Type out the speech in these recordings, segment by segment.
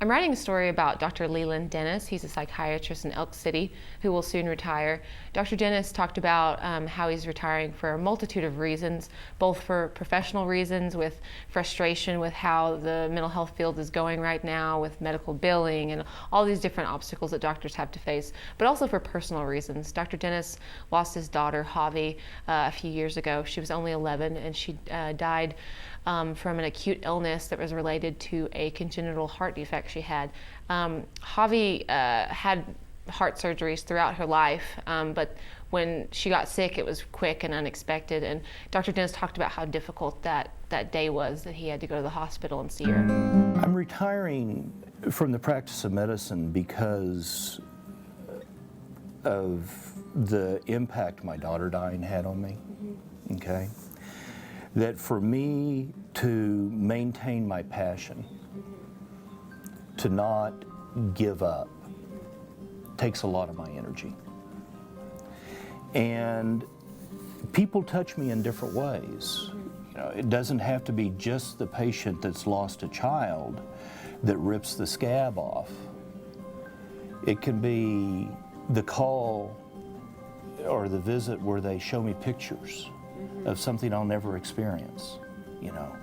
I'm writing a story about Dr. Leland Dennis. He's a psychiatrist in Elk City who will soon retire. Dr. Dennis talked about how he's retiring for a multitude of reasons, both for professional reasons with frustration with how the mental health field is going right now with medical billing and all these different obstacles that doctors have to face, but also for personal reasons. Dr. Dennis lost his daughter, Javi, a few years ago. She was only 11 and she died from an acute illness that was related to a congenital heart defect she had. Javi had heart surgeries throughout her life, but when she got sick, it was quick and unexpected. And Dr. Dennis talked about how difficult that day was, that he had to go to the hospital and see her. I'm retiring from the practice of medicine because of the impact my daughter dying had on me, okay? That for me to maintain my passion, to not give up, takes a lot of my energy. And people touch me in different ways. You know, it doesn't have to be just the patient that's lost a child that rips the scab off. It can be the call or the visit where they show me pictures of something I'll never experience. You know,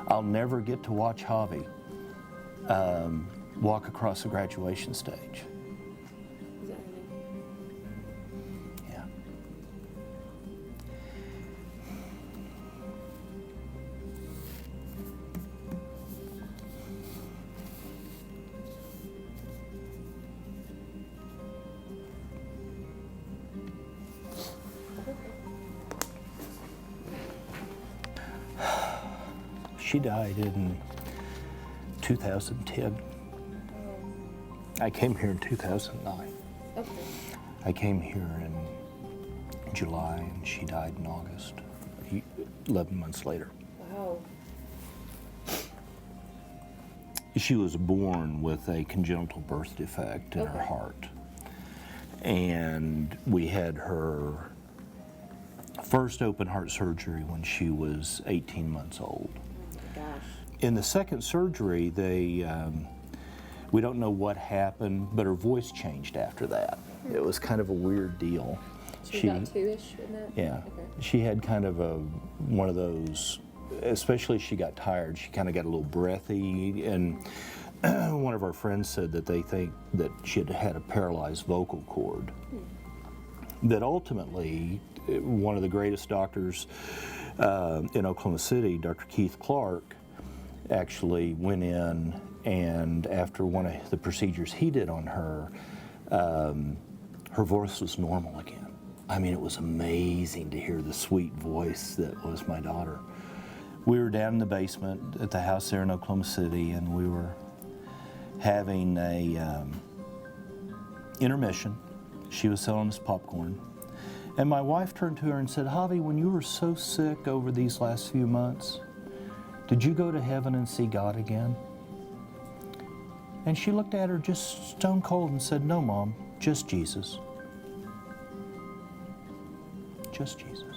I'll never get to watch Javi walk across the graduation stage. Yeah. She died in 2010. I came here in 2009. Okay. I came here in July and she died in August, 11 months later. Wow. She was born with a congenital birth defect in her heart. And we had her first open heart surgery when she was 18 months old. In the second surgery, we don't know what happened, but her voice changed after that. It was kind of a weird deal. She was about two-ish in that? Yeah. Okay. She had kind of one of those, especially as she got tired, she kind of got a little breathy. And one of our friends said that they think that she had a paralyzed vocal cord. That ultimately, one of the greatest doctors in Oklahoma City, Dr. Keith Clark, actually went in, and after one of the procedures he did on her, her voice was normal again. I mean, it was amazing to hear the sweet voice that was my daughter. We were down in the basement at the house there in Oklahoma City, and we were having a intermission. She was selling us popcorn. And my wife turned to her and said, "Javi, when you were so sick over these last few months, did you go to heaven and see God again?" And she looked at her just stone cold and said, "No, Mom, just Jesus. Just Jesus."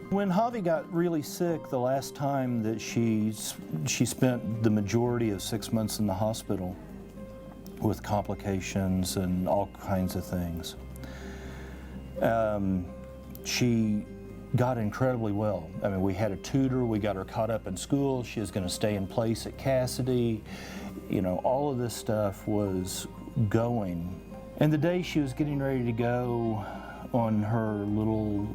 When Javi got really sick, the last time that she spent the majority of 6 months in the hospital with complications and all kinds of things, she got incredibly well. I mean, we had a tutor, we got her caught up in school, she was going to stay in place at Cassidy. You know, all of this stuff was going. And the day she was getting ready to go on her little,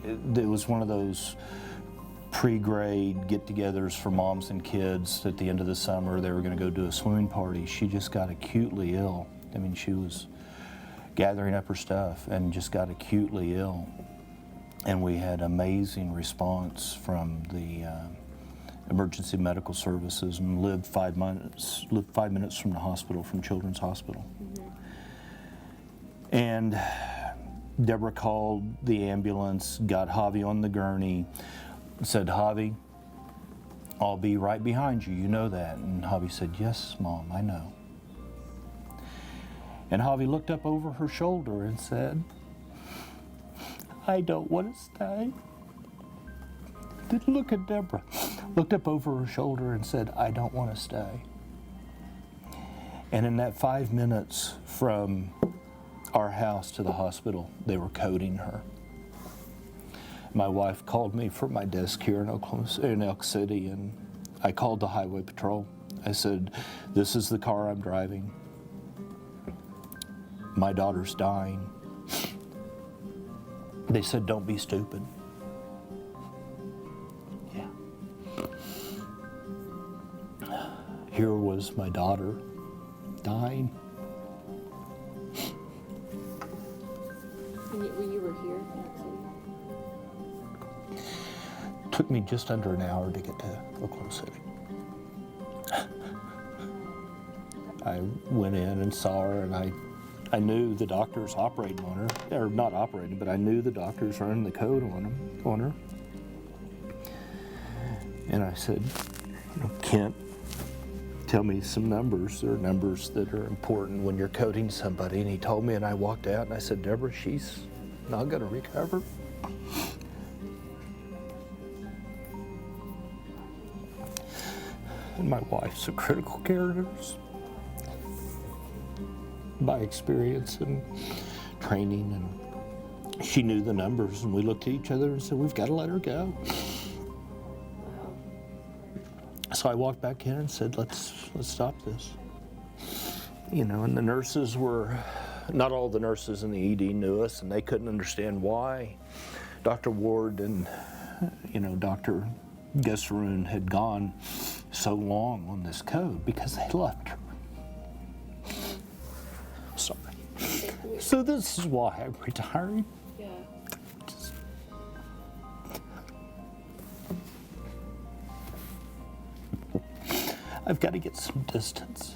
it was one of those pre-grade get-togethers for moms and kids at the end of the summer. They were going to go do a swimming party. She just got acutely ill. I mean, she was gathering up her stuff and just got acutely ill. And we had amazing response from the emergency medical services, and lived 5 minutes from the hospital, from Children's Hospital. And Deborah called the ambulance, got Javi on the gurney, said, "Javi, I'll be right behind you, you know that." And Javi said, "Yes, Mom, I know." And Javi looked up over her shoulder and said, "I don't want to stay." Didn't look at Deborah. Looked up over her shoulder and said, "I don't want to stay." And in that 5 minutes from our house to the hospital, they were coding her. My wife called me from my desk here in Elk City, and I called the highway patrol. I said, "This is the car I'm driving. My daughter's dying." They said, "Don't be stupid." Yeah. Here was my daughter dying. When you were here in Elk City? Took me just under an hour to get to Oklahoma City. I went in and saw her, and I knew the doctors operating on her, or not operating, but I knew the doctors running the code on her. And I said, "Kent, tell me some numbers. There are numbers that are important when you're coding somebody." And he told me, and I walked out and I said, "Deborah, she's not going to recover." And my wife's a critical care nurse by experience and training, and she knew the numbers, and we looked at each other and said, "We've got to let her go." So I walked back in and said, let's stop this. And the nurses not all the nurses in the ED knew us, and they couldn't understand why Dr. Ward and, Dr. Gesseroon had gone so long on this code, because they loved her. Sorry. So this is why I'm retiring. Yeah. I've got to get some distance.